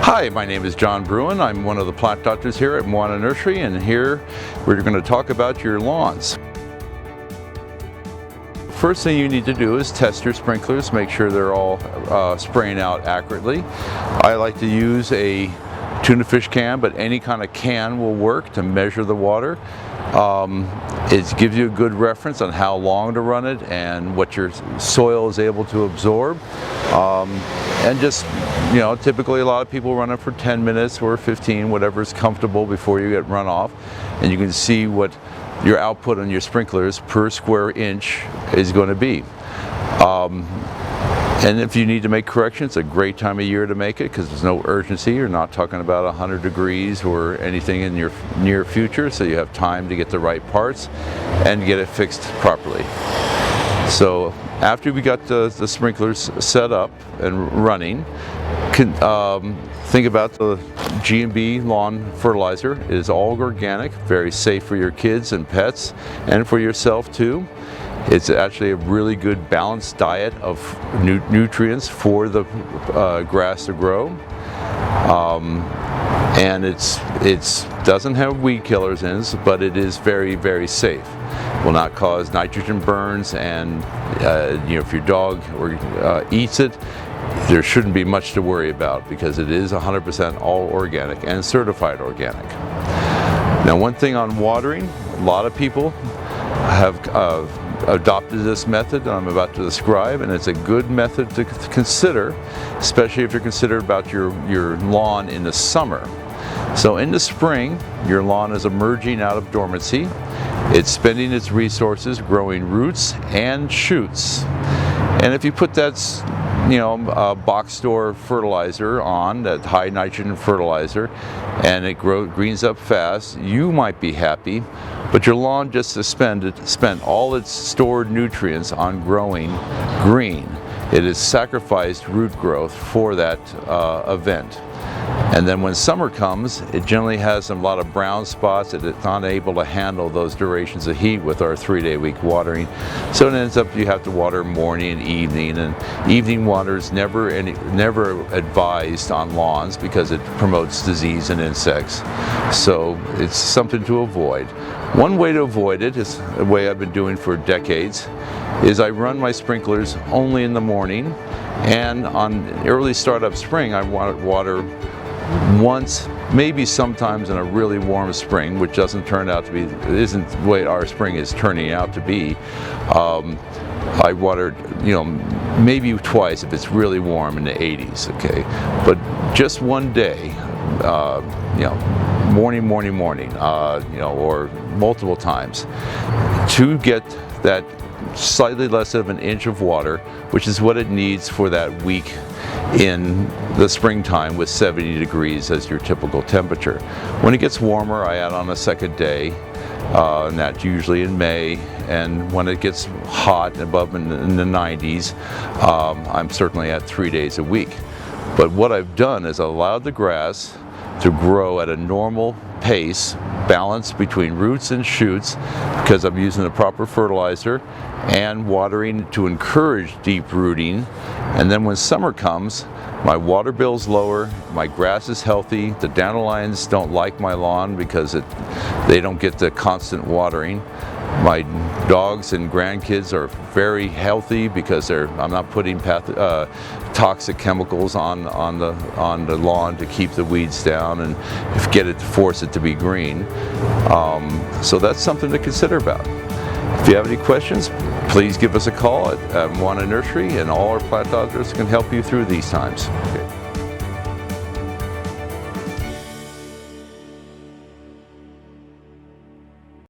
Hi, my name is John Bruin. I'm one of the plant doctors here at Moana Nursery, and here we're going to talk about your lawns. First thing you need to do is test your sprinklers, make sure they're all spraying out accurately. I like to use a tuna fish can, but any kind of can will work to measure the water. It gives you a good reference on how long to run it and what your soil is able to absorb. And just, you know, typically a lot of people run it for 10 minutes or 15, whatever is comfortable before you get runoff. And you can see what your output on your sprinklers per square inch is going to be. And if you need to make corrections, it's a great time of year to make it because there's no urgency. You're not talking about 100 degrees or anything in your near future, so you have time to get the right parts and get it fixed properly. So after we got the sprinklers set up and running, think about the G&B lawn fertilizer. It is all organic, very safe for your kids and pets and for yourself too. It's actually a really good balanced diet of nutrients for the grass to grow. And it doesn't have weed killers in it, but it is very, very safe. Will not cause nitrogen burns, and you know, if your dog eats it, there shouldn't be much to worry about because it is 100% all organic and certified organic. Now, one thing on watering, a lot of people have adopted this method that I'm about to describe, and it's a good method to consider, especially if you're considered about your lawn in the summer. So in the spring, your lawn is emerging out of dormancy. It's spending its resources growing roots and shoots. And if you put that, you know, box store fertilizer on, that high nitrogen fertilizer, and it greens up fast, you might be happy, but your lawn just spent all its stored nutrients on growing green. It has sacrificed root growth for that event. And then when summer comes, it generally has a lot of brown spots that it's not able to handle those durations of heat with our 3-day-a-week watering. So it ends up you have to water morning and evening water is never advised on lawns because it promotes disease and insects. So it's something to avoid. One way to avoid it is a way I've been doing for decades, is I run my sprinklers only in the morning, and on early startup spring I water once, maybe sometimes in a really warm spring, which doesn't turn out to be, isn't the way our spring is turning out to be. I watered, you know, maybe twice if it's really warm in the 80s, okay? But just one day, you know, morning, you know, or multiple times to get that slightly less of an inch of water, which is what it needs for that week in the springtime with 70 degrees as your typical temperature. When it gets warmer, I add on a second day, and that's usually in May. And when it gets hot above in the 90s, I'm certainly at 3 days a week. But what I've done is allowed the grass to grow at a normal pace, balanced between roots and shoots, because I'm using the proper fertilizer and watering to encourage deep rooting. And then when summer comes, my water bill's lower, my grass is healthy, the dandelions don't like my lawn because they don't get the constant watering. My dogs and grandkids are very healthy because I'm not putting toxic chemicals on the lawn to keep the weeds down and force it to be green. So that's something to consider about. If you have any questions, please give us a call at Moana Nursery, and all our plant doctors can help you through these times.